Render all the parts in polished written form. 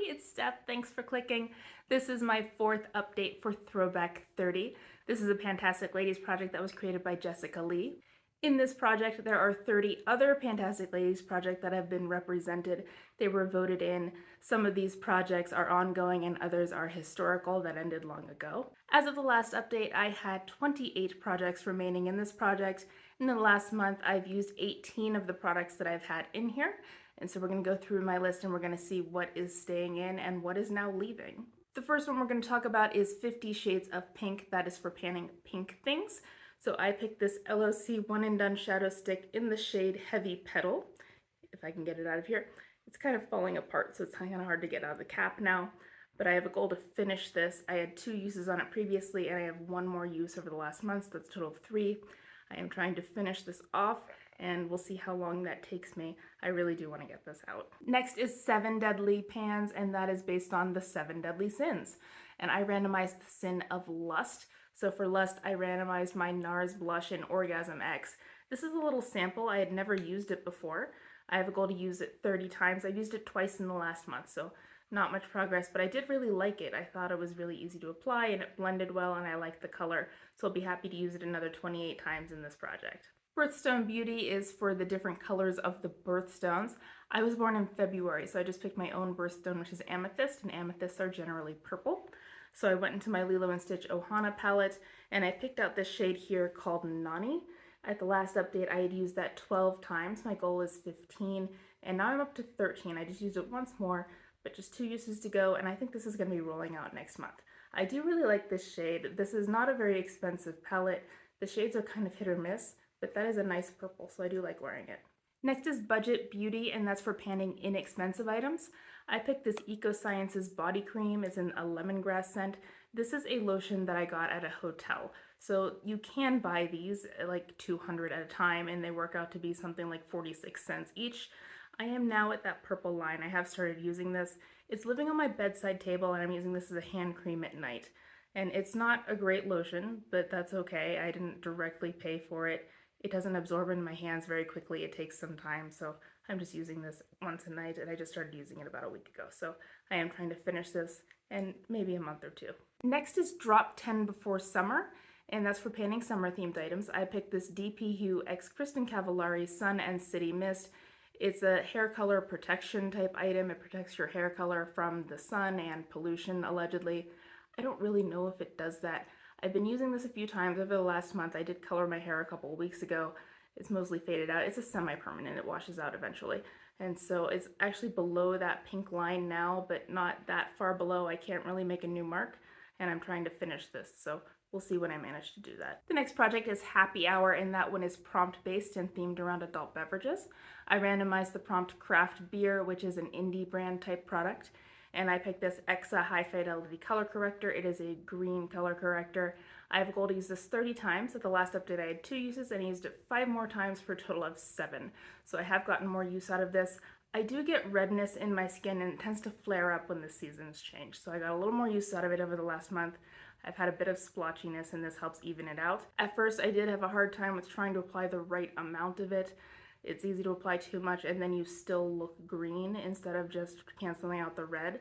it's Steph. Thanks for clicking. This is my fourth update for Throwback 30. This is a Fantastic Ladies project that was created by Jessica Lee. In this project, there are 30 other Fantastic Ladies projects that have been represented. They were voted in. Some of these projects are ongoing and others are historical that ended long ago. As of the last update, I had 28 projects remaining in this project. In the last month, I've used 18 of the products that I've had in here. And so we're going to go through my list and we're going to see what is staying in and what is now leaving. The first one we're going to talk about is 50 Shades of Pink. That is for panning pink things. So I picked this LOC One and Done Shadow Stick in the shade Heavy Petal. If I can get it out of here. It's kind of falling apart, so it's kind of hard to get out of the cap now. But I have a goal to finish this. I had 2 uses on it previously, and I have 1 more use over the last month, so that's a total of 3. I am trying to finish this off, and we'll see how long that takes me. I really do want to get this out. Next is 7 Deadly Pans, and that is based on the 7 Deadly Sins. And I randomized the sin of lust. So for lust, I randomized my NARS blush in Orgasm X. This is a little sample. I had never used it before. I have a goal to use it 30 times. I've used it twice in the last month, so not much progress, but I did really like it. I thought it was really easy to apply and it blended well and I liked the color, so I'll be happy to use it another 28 times in this project. Birthstone Beauty is for the different colors of the birthstones. I was born in February, so I just picked my own birthstone, which is amethyst, and amethysts are generally purple. So I went into my Lilo & Stitch Ohana palette and I picked out this shade here called Nani. At the last update, I had used that 12 times. My goal is 15, and now I'm up to 13. I just used it once more, but just 2 uses to go, and I think this is going to be rolling out next month. I do really like this shade. This is not a very expensive palette. The shades are kind of hit or miss, but that is a nice purple, so I do like wearing it. Next is Budget Beauty, and that's for panning inexpensive items. I picked this Eco Sciences body cream. It's in a lemongrass scent. This is a lotion that I got at a hotel. So you can buy these like 200 at a time and they work out to be something like 46 cents each. I am now at that purple line. I have started using this. It's living on my bedside table and I'm using this as a hand cream at night. And it's not a great lotion, but that's okay. I didn't directly pay for it. It doesn't absorb in my hands very quickly. It takes some time, so I'm just using this once a night, and I just started using it about a week ago. So I am trying to finish this in maybe a month or 2. Next is Drop 10 Before Summer, and that's for panning summer-themed items. I picked this DP Hue X Kristen Cavallari Sun and City Mist. It's a hair color protection type item. It protects your hair color from the sun and pollution, allegedly. I don't really know if it does that. I've been using this a few times over the last month. I did color my hair a couple of weeks ago. It's mostly faded out. It's a semi-permanent. It washes out eventually. And so it's actually below that pink line now, but not that far below. I can't really make a new mark, and I'm trying to finish this. So we'll see when I manage to do that. The next project is Happy Hour, and that one is prompt-based and themed around adult beverages. I randomized the prompt Craft Beer, which is an indie brand type product. And I picked this Exa High Fidelity Color Corrector. It is a green color corrector. I have a goal to use this 30 times. At the last update I had 2 uses and I used it 5 more times for a total of 7. So I have gotten more use out of this. I do get redness in my skin and it tends to flare up when the seasons change. So I got a little more use out of it over the last month. I've had a bit of splotchiness and this helps even it out. At first I did have a hard time with trying to apply the right amount of it. It's easy to apply too much and then you still look green instead of just canceling out the red.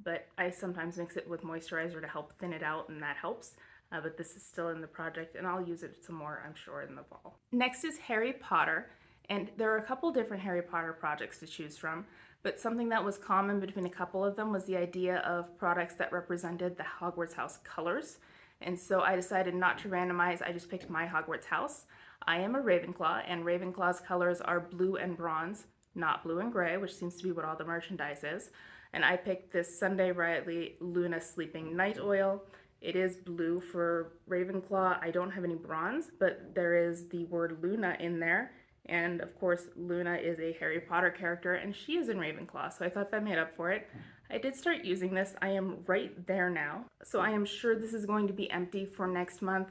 But I sometimes mix it with moisturizer to help thin it out and that helps. But this is still in the project and I'll use it some more, I'm sure, in the fall. Next is Harry Potter. And there are a couple different Harry Potter projects to choose from. But something that was common between a couple of them was the idea of products that represented the Hogwarts house colors. And so I decided not to randomize. I just picked my Hogwarts house. I am a Ravenclaw, and Ravenclaw's colors are blue and bronze, not blue and gray, which seems to be what all the merchandise is. And I picked this Sunday Riley Luna Sleeping Night Oil. It is blue for Ravenclaw. I don't have any bronze, but there is the word Luna in there. And of course, Luna is a Harry Potter character, and she is in Ravenclaw, so I thought that made up for it. I did start using this. I am right there now. So I am sure this is going to be empty for next month.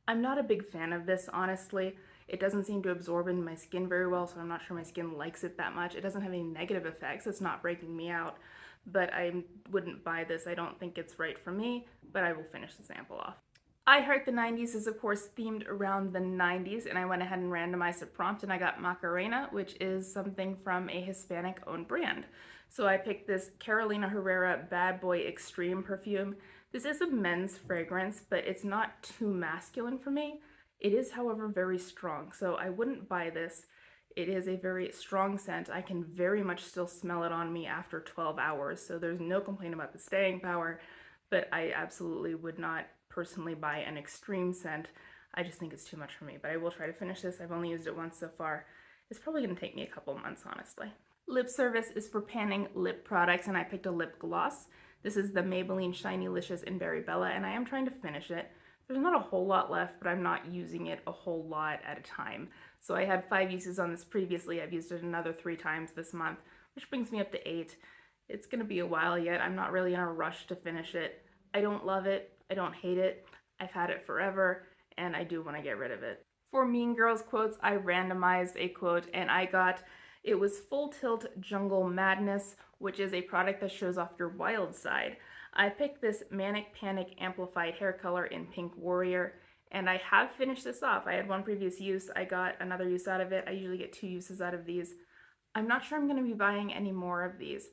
I'm not a big fan of this, honestly. It doesn't seem to absorb into my skin very well, so I'm not sure my skin likes it that much. It doesn't have any negative effects. It's not breaking me out, but I wouldn't buy this. I don't think it's right for me, but I will finish the sample off. I Heart the 90s is of course themed around the 90s, and I went ahead and randomized a prompt and I got Macarena, which is something from a Hispanic owned brand. So I picked this Carolina Herrera Bad Boy Extreme perfume. This is a men's fragrance, but it's not too masculine for me. It is, however, very strong, so I wouldn't buy this. It is a very strong scent. I can very much still smell it on me after 12 hours, so there's no complaint about the staying power, but I absolutely would not personally buy an extreme scent. I just think it's too much for me, but I will try to finish this. I've only used it once so far. It's probably going to take me a couple months, honestly. Lip Service is for panning lip products, and I picked a lip gloss. This is the Maybelline Shiny-licious in Berry Bella, and I am trying to finish it. There's not a whole lot left, but I'm not using it a whole lot at a time. So I had 5 uses on this previously. I've used it another 3 times this month, which brings me up to 8. It's going to be a while yet. I'm not really in a rush to finish it. I don't love it. I don't hate it. I've had it forever, and I do want to get rid of it. For Mean Girls quotes, I randomized a quote, and I got, it was Full Tilt Jungle Madness, which is a product that shows off your wild side. I picked this Manic Panic Amplified hair color in Pink Warrior, and I have finished this off. I had one previous use. I got another use out of it. I usually get 2 uses out of these. I'm not sure I'm going to be buying any more of these.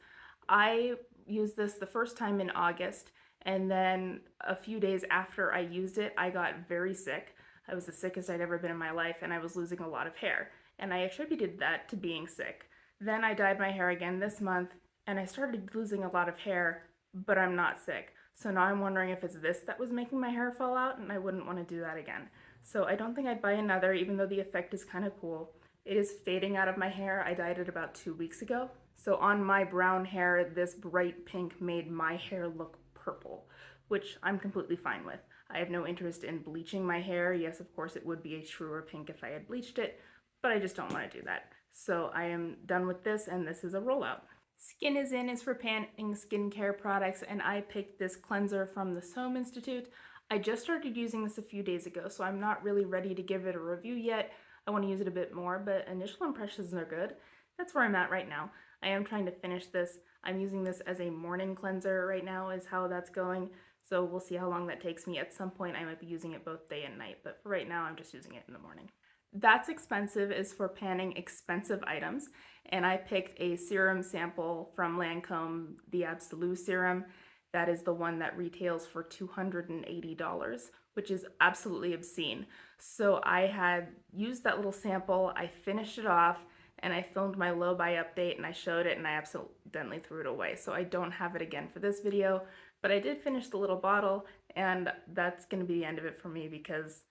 I used this the first time in August, and then a few days after I used it, I got very sick. I was the sickest I'd ever been in my life, and I was losing a lot of hair. And I attributed that to being sick. Then I dyed my hair again this month, and I started losing a lot of hair, but I'm not sick. So now I'm wondering if it's this that was making my hair fall out, and I wouldn't want to do that again. So I don't think I'd buy another, even though the effect is kind of cool. It is fading out of my hair. I dyed it about 2 weeks ago. So on my brown hair, this bright pink made my hair look purple, which I'm completely fine with. I have no interest in bleaching my hair. Yes, of course, it would be a truer pink if I had bleached it, but I just don't want to do that. So I am done with this, and this is a rollout. Skin is In is for panning skincare products, and I picked this cleanser from the Sohm Institute. I just started using this a few days ago, so I'm not really ready to give it a review yet. I want to use it a bit more, but initial impressions are good. That's where I'm at right now. I am trying to finish this. I'm using this as a morning cleanser right now is how that's going. So we'll see how long that takes me. At some point I might be using it both day and night, but for right now I'm just using it in the morning. That's Expensive is for panning expensive items, and I picked a serum sample from Lancome, the Absolute serum. That is the one that retails for $280, which is absolutely obscene. So I had used that little sample, I finished it off, and I filmed my low buy update and I showed it, and I accidentally threw it away. So I don't have it again for this video, but I did finish the little bottle, and that's gonna be the end of it for me because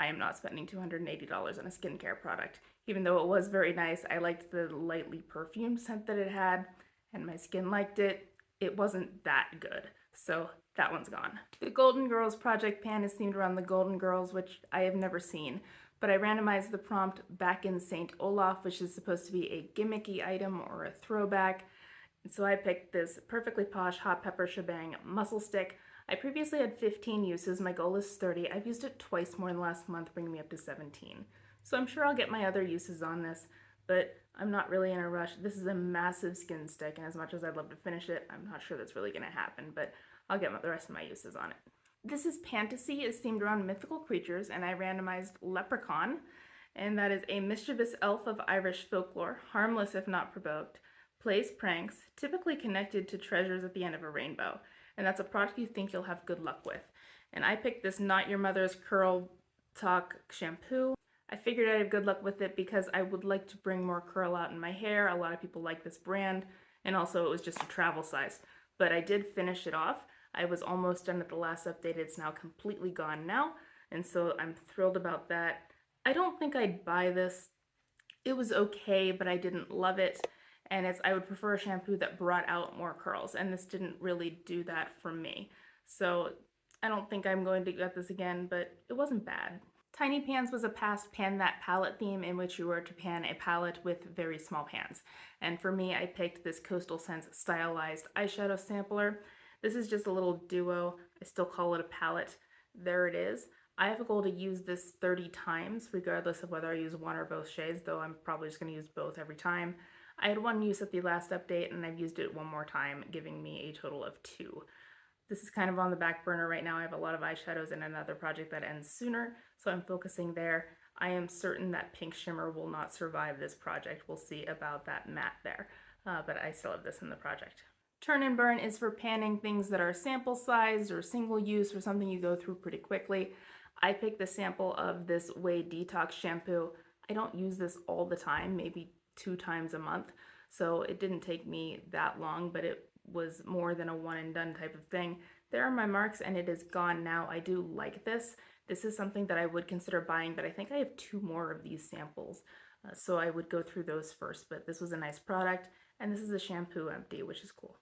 I am not spending $280 on a skincare product. Even though it was very nice, I liked the lightly perfumed scent that it had, and my skin liked it. It wasn't that good, so that one's gone. The Golden Girls Project pan is themed around the Golden Girls, which I have never seen, but I randomized the prompt back in St. Olaf, which is supposed to be a gimmicky item or a throwback. And so I picked this perfectly posh hot pepper shebang muscle stick. I previously had 15 uses. My goal is 30. I've used it twice more than last month, bringing me up to 17. So I'm sure I'll get my other uses on this, but I'm not really in a rush. This is a massive skin stick, and as much as I'd love to finish it, I'm not sure that's really going to happen, but I'll get the rest of my uses on it. This is Fantasy is themed around mythical creatures, and I randomized Leprechaun, and that is a mischievous elf of Irish folklore, harmless if not provoked, plays pranks, typically connected to treasures at the end of a rainbow, and that's a product you think you'll have good luck with. And I picked this Not Your Mother's Curl Talk shampoo. I figured I'd have good luck with it because I would like to bring more curl out in my hair. A lot of people like this brand, and also it was just a travel size. But I did finish it off. I was almost done at the last update. It's now completely gone now, and so I'm thrilled about that. I don't think I'd buy this. It was okay, but I didn't love it, and I would prefer a shampoo that brought out more curls, and this didn't really do that for me. So I don't think I'm going to get this again, but it wasn't bad. Tiny Pans was a past Pan That palette theme in which you were to pan a palette with very small pans. And for me, I picked this Coastal Scents Stylized Eyeshadow Sampler. This is just a little duo. I still call it a palette. There it is. I have a goal to use this 30 times, regardless of whether I use one or both shades, though I'm probably just going to use both every time. I had one use at the last update, and I've used it one more time, giving me a total of 2. This is kind of on the back burner right now. I have a lot of eyeshadows and another project that ends sooner, so I'm focusing there. I am certain that pink shimmer will not survive this project. We'll see about that matte there, but I still have this in the project. Turn and burn is for panning things that are sample sized or single use or something you go through pretty quickly. I picked the sample of this Way Detox shampoo. I don't use this all the time, maybe 2 times a month, so it didn't take me that long, but it was more than a one and done type of thing. There are my marks and it is gone now. I do like this. This is something that I would consider buying, but I think I have 2 more of these samples, so I would go through those first, but this was a nice product, and this is a shampoo empty, which is cool.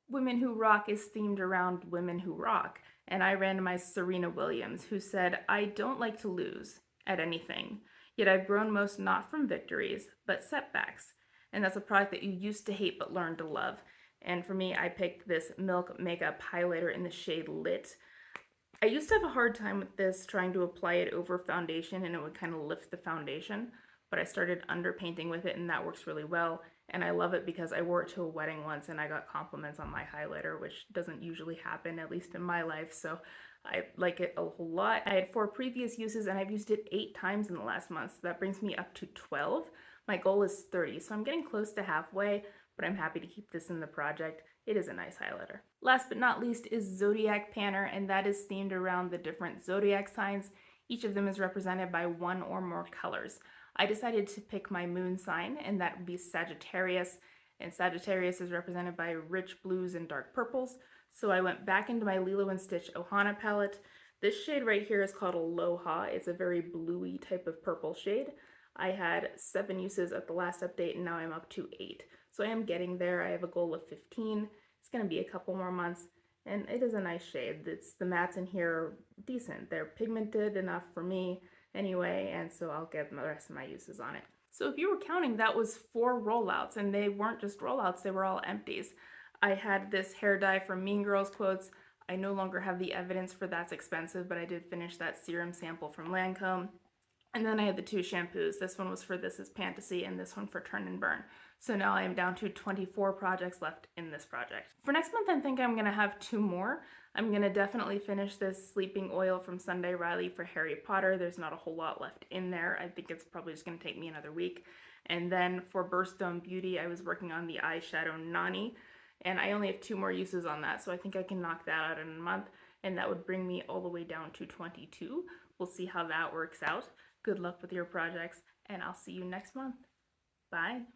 Women Who Rock is themed around women who rock, and I randomized Serena Williams, who said, "I don't like to lose at anything, yet I've grown most not from victories, but setbacks." And that's a product that you used to hate but learned to love. And for me, I picked this Milk Makeup Highlighter in the shade Lit. I used to have a hard time with this, trying to apply it over foundation, and it would kind of lift the foundation, but I started underpainting with it, and that works really well. And I love it because I wore it to a wedding once and I got compliments on my highlighter, which doesn't usually happen, at least in my life, so I like it a whole lot. I had 4 previous uses and I've used it 8 times in the last month, so that brings me up to 12. My goal is 30, so I'm getting close to halfway, but I'm happy to keep this in the project. It is a nice highlighter. Last but not least is Zodiac Panner, and that is themed around the different zodiac signs. Each of them is represented by 1 or more colors. I decided to pick my moon sign, and that would be Sagittarius, and Sagittarius is represented by rich blues and dark purples. So I went back into my Lilo & Stitch Ohana palette. This shade right here is called Aloha. It's a very bluey type of purple shade. I had 7 uses at the last update, and now I'm up to 8. So I am getting there. I have a goal of 15. It's going to be a couple more months, and it is a nice shade. The mattes in here are decent. They're pigmented enough for me anyway, and so I'll get the rest of my uses on it. So if you were counting, that was 4 rollouts, and they weren't just rollouts, they were all empties. I had this hair dye from Mean Girls quotes. I no longer have the evidence for that's expensive, but I did finish that serum sample from Lancome. And then I had the 2 shampoos. This one was for This Is Fantasy and this one for Turn and Burn. So now I am down to 24 projects left in this project. For next month, I think I'm gonna have 2 more. I'm gonna definitely finish this sleeping oil from Sunday Riley for Harry Potter. There's not a whole lot left in there. I think it's probably just gonna take me another week. And then for Birthstone Beauty, I was working on the eyeshadow Nani, and I only have 2 more uses on that, so I think I can knock that out in a month, and that would bring me all the way down to 22. We'll see how that works out. Good luck with your projects, and I'll see you next month. Bye.